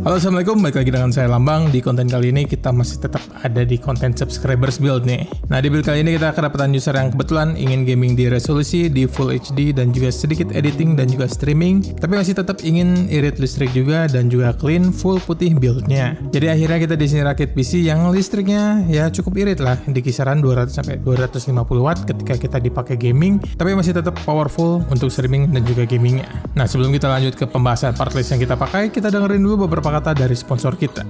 Halo, assalamualaikum, balik lagi dengan saya Lambang. Di konten kali ini kita masih tetap ada di konten subscribers build nih. Nah, di build kali ini kita kedapatan user yang kebetulan ingin gaming di resolusi, di full HD, dan juga sedikit editing dan juga streaming, tapi masih tetap ingin irit listrik juga dan juga clean full putih buildnya. Jadi akhirnya kita di sini rakit PC yang listriknya ya cukup irit lah, di kisaran 200-250 watt ketika kita dipakai gaming, tapi masih tetap powerful untuk streaming dan juga gamingnya. Nah, sebelum kita lanjut ke pembahasan part list yang kita pakai, kita dengerin dulu beberapa kata dari sponsor kita.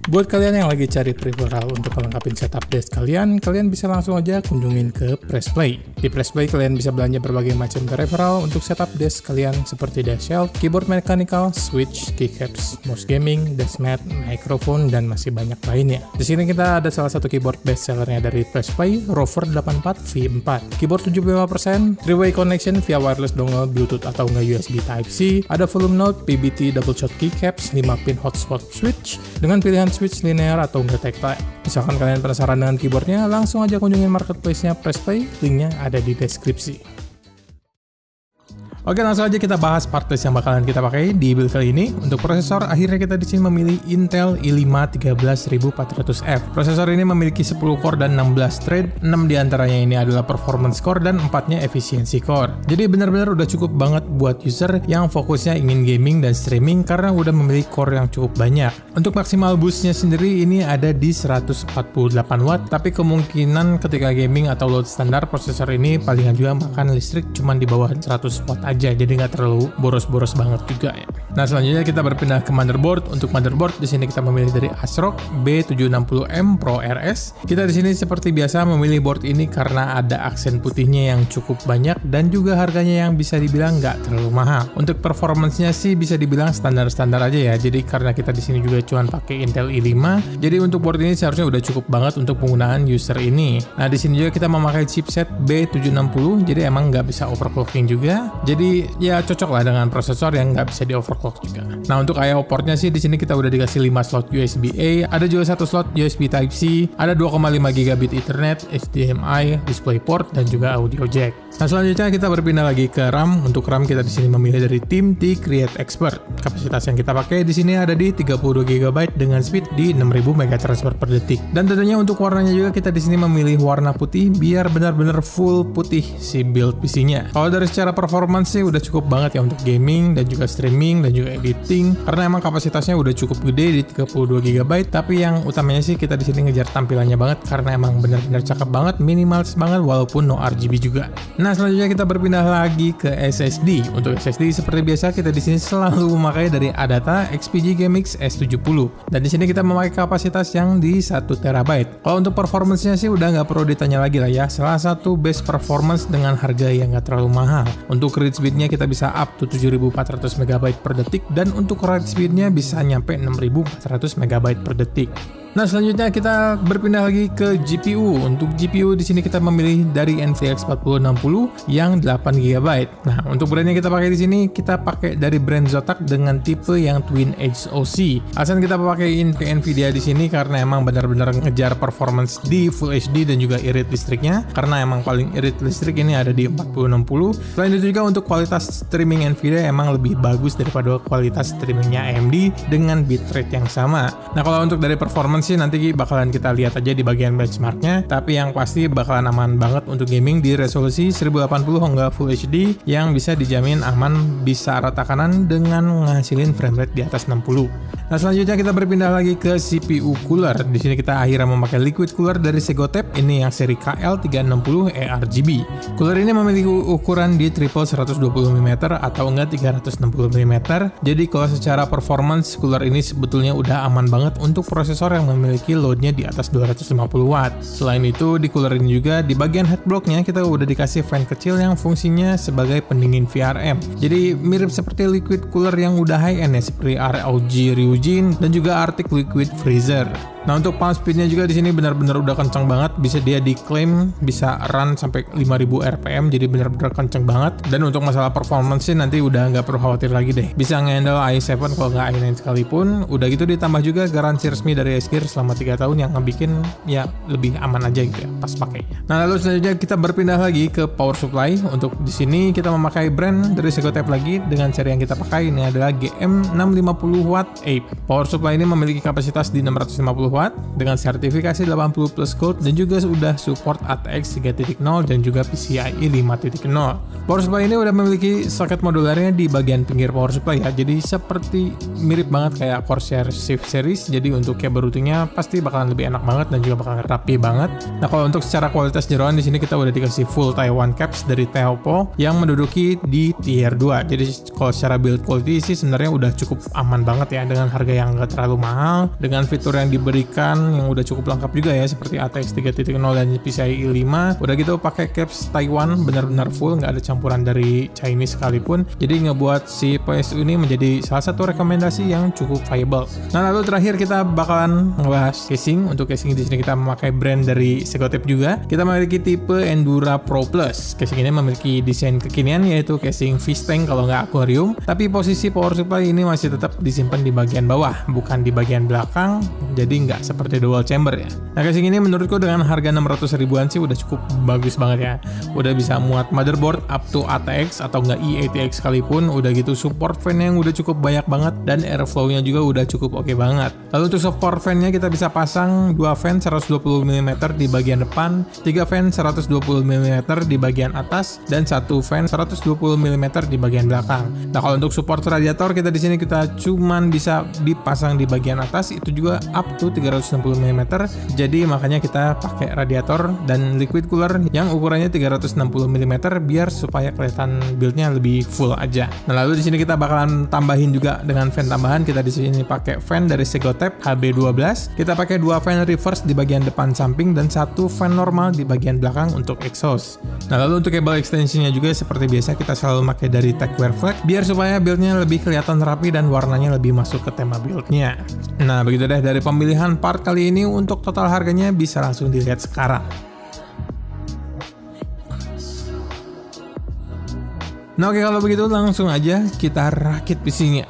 Buat kalian yang lagi cari peripheral untuk melengkapi setup desk kalian bisa langsung aja kunjungin ke Pressplay. Di Pressplay kalian bisa belanja berbagai macam peripheral untuk setup desk kalian seperti desk shelf, keyboard mechanical, switch, keycaps, mouse gaming, desk mat, microphone, dan masih banyak lainnya. Di sini kita ada salah satu keyboard best sellernya dari Pressplay, Rover 84 V4. Keyboard 75%, 3-way connection via wireless dongle, Bluetooth atau nggak USB Type-C, ada volume knob, PBT double shot keycaps, 5 pin hotspot switch, dengan pilihan switch linear atau nggak tactile. Misalkan kalian penasaran dengan keyboardnya, langsung aja kunjungin marketplace-nya Pressplay, linknya ada di deskripsi. Oke, langsung aja kita bahas part list yang bakalan kita pakai di build kali ini. Untuk prosesor, akhirnya kita di sini memilih Intel i5 13400F. Prosesor ini memiliki 10 core dan 16 thread. 6 diantaranya ini adalah performance core dan 4-nya efisiensi core. Jadi benar-benar udah cukup banget buat user yang fokusnya ingin gaming dan streaming karena udah memiliki core yang cukup banyak. Untuk maksimal boostnya sendiri ini ada di 148 watt, tapi kemungkinan ketika gaming atau load standar prosesor ini palingan juga makan listrik cuma di bawah 100 watt aja, jadi nggak terlalu boros-boros banget juga ya. Nah, selanjutnya kita berpindah ke motherboard. Untuk motherboard di sini kita memilih dari ASRock B760M Pro RS. Kita di sini seperti biasa memilih board ini karena ada aksen putihnya yang cukup banyak dan juga harganya yang bisa dibilang nggak terlalu mahal. Untuk performance-nya sih bisa dibilang standar-standar aja ya. Jadi karena kita di sini juga cuma pakai Intel i5, jadi untuk board ini seharusnya udah cukup banget untuk penggunaan user ini. Nah, di sini juga kita memakai chipset B760, jadi emang nggak bisa overclocking juga. Jadi ya cocok lah dengan prosesor yang nggak bisa di overclock juga. Nah, untuk I/O portnya sih di sini kita udah dikasih 5 slot USB-A, ada juga 1 slot USB Type-C, ada 2,5 GB Ethernet, HDMI, DisplayPort, dan juga audio jack. Nah, selanjutnya kita berpindah lagi ke RAM. Untuk RAM kita di sini memilih dari tim T-Create Expert. Kapasitas yang kita pakai di sini ada di 32 GB dengan speed di 6000 MB transfer per detik. Dan tentunya untuk warnanya juga kita di sini memilih warna putih biar benar-benar full putih si build PC-nya. Kalau dari secara performance sih udah cukup banget ya untuk gaming dan juga streaming dan juga editing karena emang kapasitasnya udah cukup gede di 32 GB, tapi yang utamanya sih kita di sini ngejar tampilannya banget karena emang benar-benar cakep banget, minimalis banget walaupun no RGB juga. Nah, selanjutnya kita berpindah lagi ke SSD. Untuk SSD seperti biasa kita di sini selalu memakai dari Adata XPG GameX S70 dan di sini kita memakai kapasitas yang di 1 TB. Kalau untuk performance-nya sih udah nggak perlu ditanya lagi lah ya, salah satu best performance dengan harga yang nggak terlalu mahal. Untuk read speed-nya kita bisa up to 7400 MB per detik dan untuk write speed-nya bisa nyampe 6400 MB per detik. Nah, selanjutnya kita berpindah lagi ke GPU. Untuk GPU di sini kita memilih dari NVX 4060 yang 8 GB. Nah, untuk brand yang kita pakai di sini kita pakai dari brand Zotac dengan tipe yang Twin Edge OC. Alasan kita pakai Nvidia di sini karena emang benar-benar ngejar performance di Full HD dan juga irit listriknya. Karena emang paling irit listrik ini ada di 4060. Selain itu juga untuk kualitas streaming Nvidia emang lebih bagus daripada kualitas streamingnya AMD dengan bitrate yang sama. Nah, kalau untuk dari performance sih nanti bakalan kita lihat aja di bagian benchmarknya, tapi yang pasti bakalan aman banget untuk gaming di resolusi 1080 hingga Full HD yang bisa dijamin aman, bisa rata kanan dengan menghasilin framerate di atas 60. Nah, selanjutnya kita berpindah lagi ke CPU cooler. Di sini kita akhirnya memakai liquid cooler dari Segotep, ini yang seri KL360 ERGB. Cooler ini memiliki ukuran di triple 120 mm atau enggak 360 mm. Jadi kalau secara performance cooler ini sebetulnya udah aman banget untuk prosesor yang memiliki loadnya di atas 250 watt. Selain itu di cooler ini juga di bagian headblocknya kita udah dikasih fan kecil yang fungsinya sebagai pendingin VRM. Jadi mirip seperti liquid cooler yang udah high end ya, seperti ROG Ryujin dan juga Arctic Liquid Freezer. Nah, untuk palm speednya juga di sini benar-benar udah kencang banget, bisa dia diklaim bisa run sampai 5000 rpm, jadi benar-benar kencang banget. Dan untuk masalah performance sih nanti udah nggak perlu khawatir lagi deh, bisa nge-handle i7 kalau nggak i9 sekalipun. Udah gitu ditambah juga garansi resmi dari Acer selama 3 tahun yang ngebikin ya lebih aman aja gitu ya pas pakainya. Nah, lalu selanjutnya kita berpindah lagi ke power supply. Untuk di sini kita memakai brand dari Segotep lagi dengan seri yang kita pakai ini adalah GM650 Watt Ape. Power supply ini memiliki kapasitas di 650 watt dengan sertifikasi 80 plus gold dan juga sudah support ATX 3.0 dan juga PCIe 5.0. Power supply ini udah memiliki soket modularnya di bagian pinggir power supply ya, jadi seperti mirip banget kayak Corsair Shift series. Jadi untuk kabel routingnya pasti bakalan lebih enak banget dan juga bakalan rapi banget. Nah, kalau untuk secara kualitas jeroan di sini kita udah dikasih full Taiwan caps dari Teopo yang menduduki di tier 2. Jadi kalau secara build quality sih sebenarnya udah cukup aman banget ya, dengan harga yang nggak terlalu mahal, dengan fitur yang diberikan yang udah cukup lengkap juga ya, seperti ATX 3.0 dan PCIe 5. Udah gitu pakai caps Taiwan benar-benar full, nggak ada campuran dari Chinese sekalipun. Jadi ngebuat si PSU ini menjadi salah satu rekomendasi yang cukup viable. Nah, lalu terakhir kita bakalan ngebahas casing. Untuk casing di sini kita memakai brand dari Segotep juga. Kita memiliki tipe Endura Pro Plus. Casing ini memiliki desain kekinian yaitu casing fish tank kalau nggak aquarium, tapi posisi power supply ini masih tetap disimpan di bagian bawah, bukan di bagian belakang, jadi nggak seperti dual chamber ya. Nah, casing ini menurutku dengan harga 600 ribuan sih udah cukup bagus banget ya. Udah bisa muat motherboard up to ATX atau nggak i8X sekalipun. Udah gitu support fan yang udah cukup banyak banget dan airflow-nya juga udah cukup oke banget. Lalu untuk support fan-nya kita bisa pasang 2 fan 120 mm di bagian depan, 3 fan 120 mm di bagian atas, dan 1 fan 120 mm di bagian belakang. Nah, kalau untuk support radiator kita di sini kita cuman bisa dipasang di bagian atas, itu juga up to 360 mm. Jadi makanya kita pakai radiator dan liquid cooler yang ukurannya 360 mm biar supaya kelihatan build-nya lebih full aja. Nah, lalu di sini kita bakalan tambahin juga dengan fan tambahan. Kita di sini pakai fan dari Segotep HB12. Kita pakai 2 fan reverse di bagian depan samping dan 1 fan normal di bagian belakang untuk exhaust. Nah, lalu untuk kabel extensionnya juga seperti biasa kita selalu pakai dari Techwear Flag biar supaya build-nya lebih kelihatan rapi dan warnanya lebih masuk ke tema build-nya. Nah, begitu deh dari pemilihan part kali ini. Untuk total harganya bisa langsung dilihat sekarang. Nah, oke, kalau begitu langsung aja kita rakit PC-nya.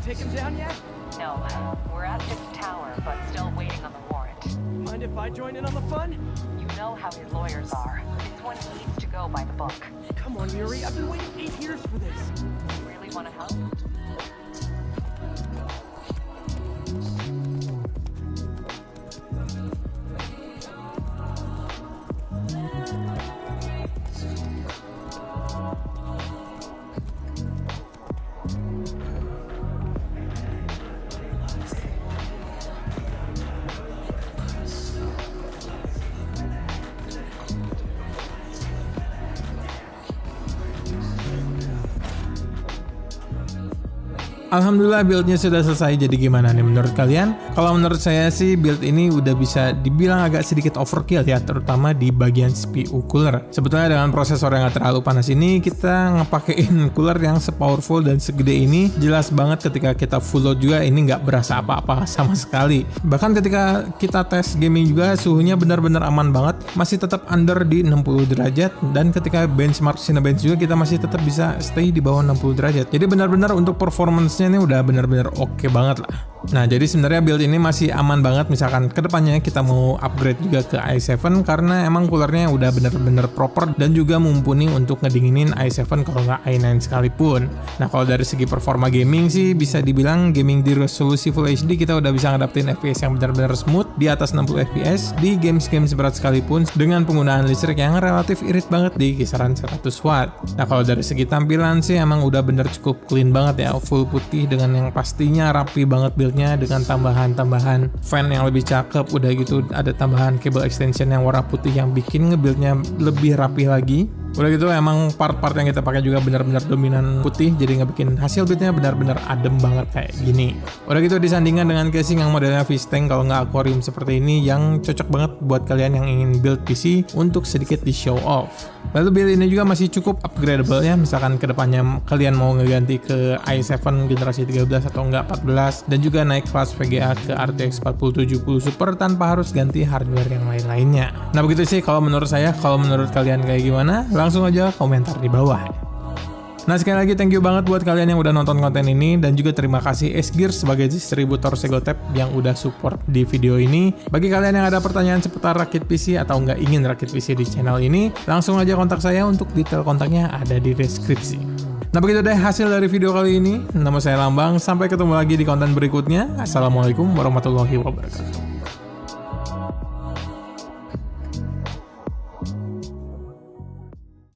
take him down yet? No, we're at this tower, but still waiting on the warrant. Mind if I join in on the fun? You know how his lawyers are. This one needs to go by the book. Come on, Yuri. I've been waiting 8 years for this. You really want to help? Alhamdulillah buildnya sudah selesai. Jadi gimana nih menurut kalian? Kalau menurut saya sih build ini udah bisa dibilang agak sedikit overkill ya, terutama di bagian CPU cooler. Sebetulnya dengan prosesor yang gak terlalu panas ini, kita ngepakein cooler yang sepowerful dan segede ini, jelas banget ketika kita full load juga ini nggak berasa apa-apa sama sekali. Bahkan ketika kita tes gaming juga suhunya benar-benar aman banget, masih tetap under di 60 derajat, dan ketika benchmark Cinebench juga kita masih tetap bisa stay di bawah 60 derajat. Jadi benar-benar untuk performance ini udah benar-benar oke banget lah. Nah, jadi sebenarnya build ini masih aman banget misalkan kedepannya kita mau upgrade juga ke i7, karena emang coolernya udah benar-benar proper dan juga mumpuni untuk ngedinginin i7 kalau nggak i9 sekalipun. Nah, kalau dari segi performa gaming sih bisa dibilang gaming di resolusi Full HD kita udah bisa ngadaptin FPS yang benar-benar smooth di atas 60 FPS di games-games berat sekalipun dengan penggunaan listrik yang relatif irit banget di kisaran 100 watt. Nah, kalau dari segi tampilan sih emang udah bener cukup clean banget ya, full putih dengan yang pastinya rapi banget buildnya dengan tambahan-tambahan fan yang lebih cakep. Udah gitu ada tambahan cable extension yang warna putih yang bikin ngebuildnya lebih rapi lagi. Udah gitu emang part-part yang kita pakai juga benar-benar dominan putih, jadi ngebikin hasil buildnya benar-benar adem banget kayak gini. Udah gitu disandingkan dengan casing yang modelnya fish tank kalau nggak aquarium seperti ini, yang cocok banget buat kalian yang ingin build PC untuk sedikit di show off. Lalu build ini juga masih cukup upgradable ya, misalkan kedepannya kalian mau ngeganti ke i7 generasi 13 atau enggak 14, dan juga naik kelas VGA ke RTX 4070 Super tanpa harus ganti hardware yang lain-lainnya. Nah begitu sih kalau menurut saya. Kalau menurut kalian kayak gimana? Langsung aja komentar di bawah. Nah sekali lagi thank you banget buat kalian yang udah nonton konten ini, dan juga terima kasih S-Gears sebagai distributor Segotep yang udah support di video ini. Bagi kalian yang ada pertanyaan seputar rakit PC atau nggak ingin rakit PC di channel ini, langsung aja kontak saya, untuk detail kontaknya ada di deskripsi. Nah begitu deh hasil dari video kali ini. Nama saya Lambang, sampai ketemu lagi di konten berikutnya. Assalamualaikum warahmatullahi wabarakatuh.